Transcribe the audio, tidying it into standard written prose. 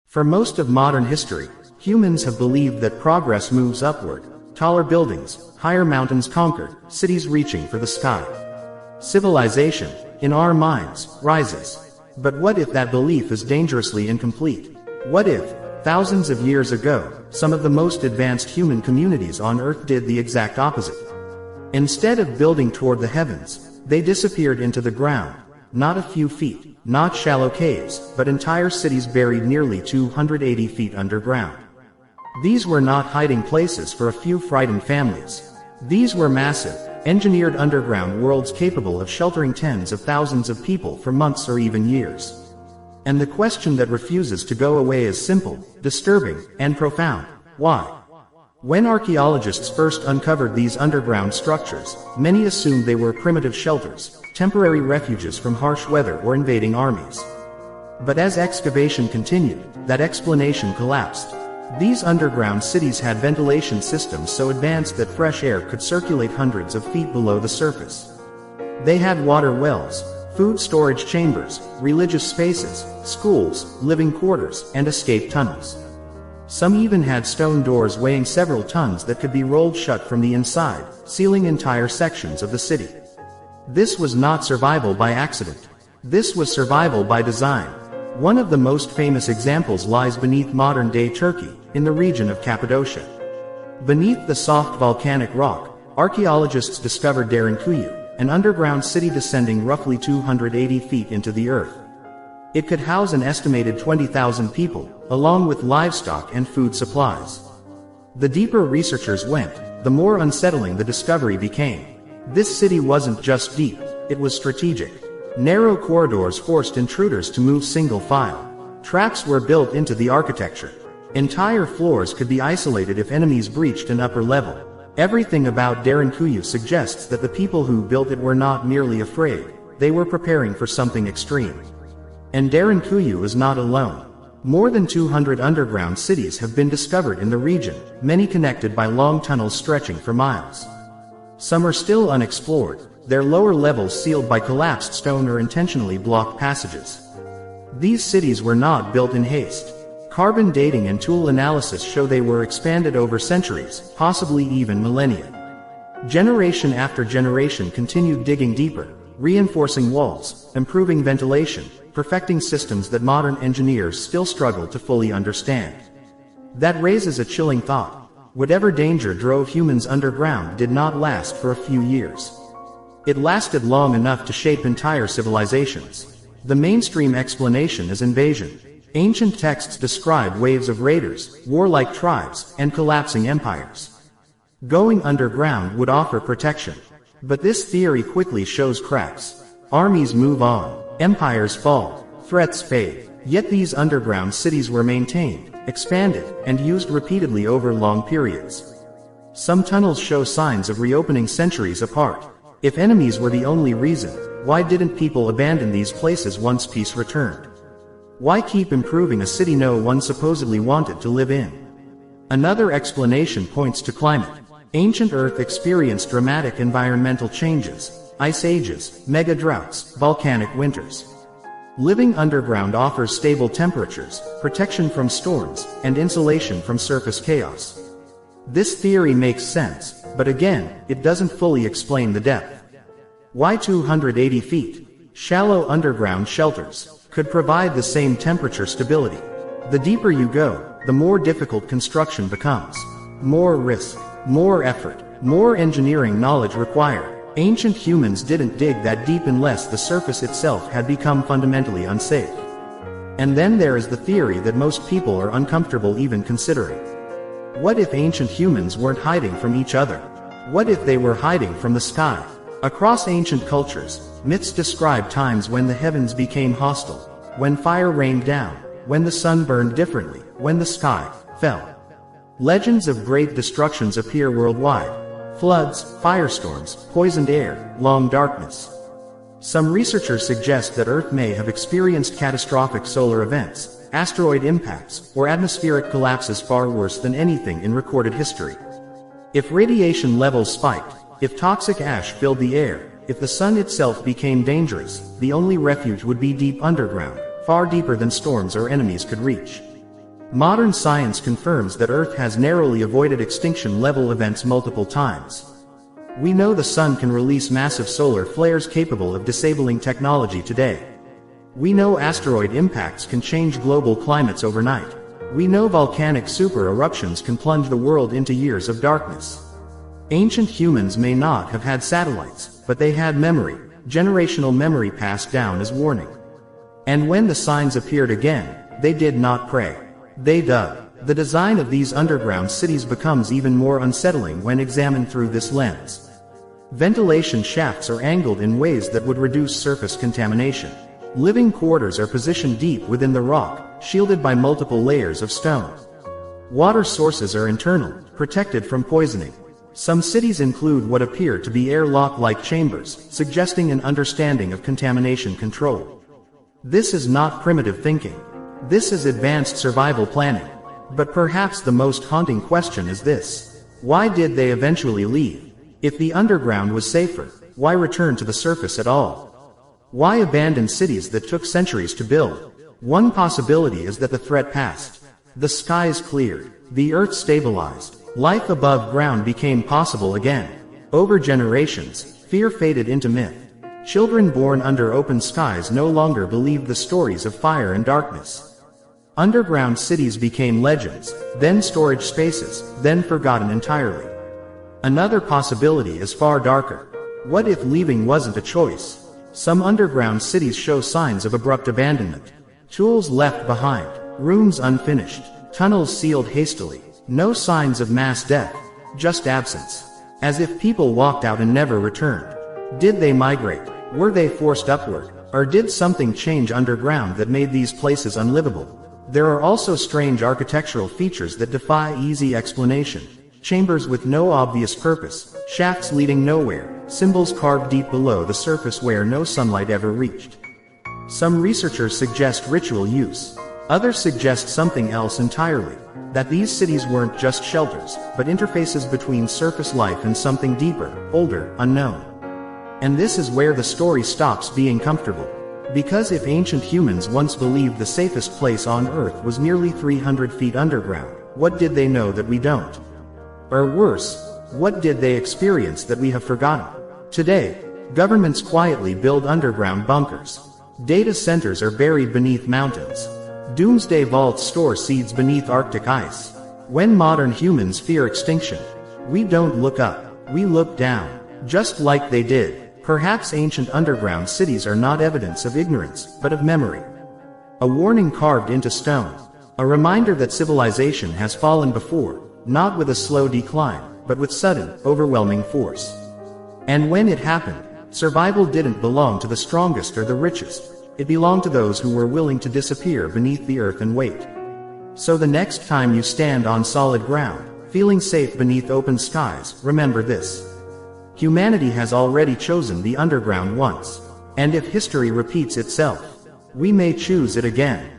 For most of modern history, humans have believed that progress moves upward, taller buildings, higher mountains conquered, cities reaching for the sky. Civilization, in our minds, rises. But what if that belief is dangerously incomplete? What if, thousands of years ago, some of the most advanced human communities on Earth did the exact opposite? Instead of building toward the heavens, they disappeared into the ground. Not a few feet, not shallow caves, but entire cities buried nearly 280 feet underground. These were not hiding places for a few frightened families. These were massive, engineered underground worlds capable of sheltering tens of thousands of people for months or even years. And the question that refuses to go away is simple, disturbing, and profound. Why? When archaeologists first uncovered these underground structures, many assumed they were primitive shelters, temporary refuges from harsh weather or invading armies. But as excavation continued, that explanation collapsed. These underground cities had ventilation systems so advanced that fresh air could circulate hundreds of feet below the surface. They had water wells, food storage chambers, religious spaces, schools, living quarters, and escape tunnels. Some even had stone doors weighing several tons that could be rolled shut from the inside, sealing entire sections of the city. This was not survival by accident. This was survival by design. One of the most famous examples lies beneath modern-day Turkey, in the region of Cappadocia. Beneath the soft volcanic rock, archaeologists discovered Derinkuyu, an underground city descending roughly 280 feet into the earth. It could house an estimated 20,000 people, along with livestock and food supplies. The deeper researchers went, the more unsettling the discovery became. This city wasn't just deep, it was strategic. Narrow corridors forced intruders to move single file. Traps were built into the architecture. Entire floors could be isolated if enemies breached an upper level. Everything about Derinkuyu suggests that the people who built it were not merely afraid, they were preparing for something extreme. And Derinkuyu is not alone. More than 200 underground cities have been discovered in the region, many connected by long tunnels stretching for miles. Some are still unexplored, their lower levels sealed by collapsed stone or intentionally blocked passages. These cities were not built in haste. Carbon dating and tool analysis show they were expanded over centuries, possibly even millennia. Generation after generation continued digging deeper, reinforcing walls, improving ventilation, perfecting systems that modern engineers still struggle to fully understand. That raises a chilling thought. Whatever danger drove humans underground did not last for a few years. It lasted long enough to shape entire civilizations. The mainstream explanation is invasion. Ancient texts describe waves of raiders, warlike tribes, and collapsing empires. Going underground would offer protection. But this theory quickly shows cracks. Armies move on, empires fall, threats fade. Yet these underground cities were maintained, expanded, and used repeatedly over long periods. Some tunnels show signs of reopening centuries apart. If enemies were the only reason, why didn't people abandon these places once peace returned? Why keep improving a city no one supposedly wanted to live in? Another explanation points to climate. Ancient Earth experienced dramatic environmental changes, ice ages, mega droughts, volcanic winters. Living underground offers stable temperatures, protection from storms, and insulation from surface chaos. This theory makes sense, but again, it doesn't fully explain the depth. Why 280 feet? Shallow underground shelters could provide the same temperature stability. The deeper you go, the more difficult construction becomes. More risk, more effort, more engineering knowledge required. Ancient humans didn't dig that deep unless the surface itself had become fundamentally unsafe. And then there is the theory that most people are uncomfortable even considering. What if ancient humans weren't hiding from each other? What if they were hiding from the sky? Across ancient cultures, myths describe times when the heavens became hostile, when fire rained down, when the sun burned differently, when the sky fell. Legends of great destructions appear worldwide. Floods, firestorms, poisoned air, long darkness. Some researchers suggest that Earth may have experienced catastrophic solar events, asteroid impacts, or atmospheric collapses far worse than anything in recorded history. If radiation levels spiked, if toxic ash filled the air, if the sun itself became dangerous, the only refuge would be deep underground, far deeper than storms or enemies could reach. Modern science confirms that Earth has narrowly avoided extinction-level events multiple times. We know the Sun can release massive solar flares capable of disabling technology today. We know asteroid impacts can change global climates overnight. We know volcanic super-eruptions can plunge the world into years of darkness. Ancient humans may not have had satellites, but they had memory, generational memory passed down as warning. And when the signs appeared again, they did not pray. They dug. The design of these underground cities becomes even more unsettling when examined through this lens. Ventilation shafts are angled in ways that would reduce surface contamination. Living quarters are positioned deep within the rock, shielded by multiple layers of stone. Water sources are internal, protected from poisoning. Some cities include what appear to be airlock-like chambers, suggesting an understanding of contamination control. This is not primitive thinking. This is advanced survival planning. But perhaps the most haunting question is this: why did they eventually leave? If the underground was safer, why return to the surface at all? Why abandon cities that took centuries to build? One possibility is that the threat passed. The skies cleared. The earth stabilized. Life above ground became possible again. Over generations, fear faded into myth. Children born under open skies no longer believed the stories of fire and darkness. Underground cities became legends, then storage spaces, then forgotten entirely. Another possibility is far darker. What if leaving wasn't a choice? Some underground cities show signs of abrupt abandonment. Tools left behind, rooms unfinished, tunnels sealed hastily. No signs of mass death, just absence. As if people walked out and never returned. Did they migrate? Were they forced upward? Or did something change underground that made these places unlivable? There are also strange architectural features that defy easy explanation. Chambers with no obvious purpose, shafts leading nowhere, symbols carved deep below the surface where no sunlight ever reached. Some researchers suggest ritual use. Others suggest something else entirely. That these cities weren't just shelters, but interfaces between surface life and something deeper, older, unknown. And this is where the story stops being comfortable. Because if ancient humans once believed the safest place on Earth was nearly 300 feet underground, what did they know that we don't? Or worse, what did they experience that we have forgotten? Today, governments quietly build underground bunkers. Data centers are buried beneath mountains. Doomsday vaults store seeds beneath Arctic ice. When modern humans fear extinction, we don't look up, we look down. Just like they did, perhaps ancient underground cities are not evidence of ignorance, but of memory. A warning carved into stone. A reminder that civilization has fallen before, not with a slow decline, but with sudden, overwhelming force. And when it happened, survival didn't belong to the strongest or the richest. It belonged to those who were willing to disappear beneath the earth and wait. So the next time you stand on solid ground, feeling safe beneath open skies, remember this. Humanity has already chosen the underground once. And if history repeats itself, we may choose it again.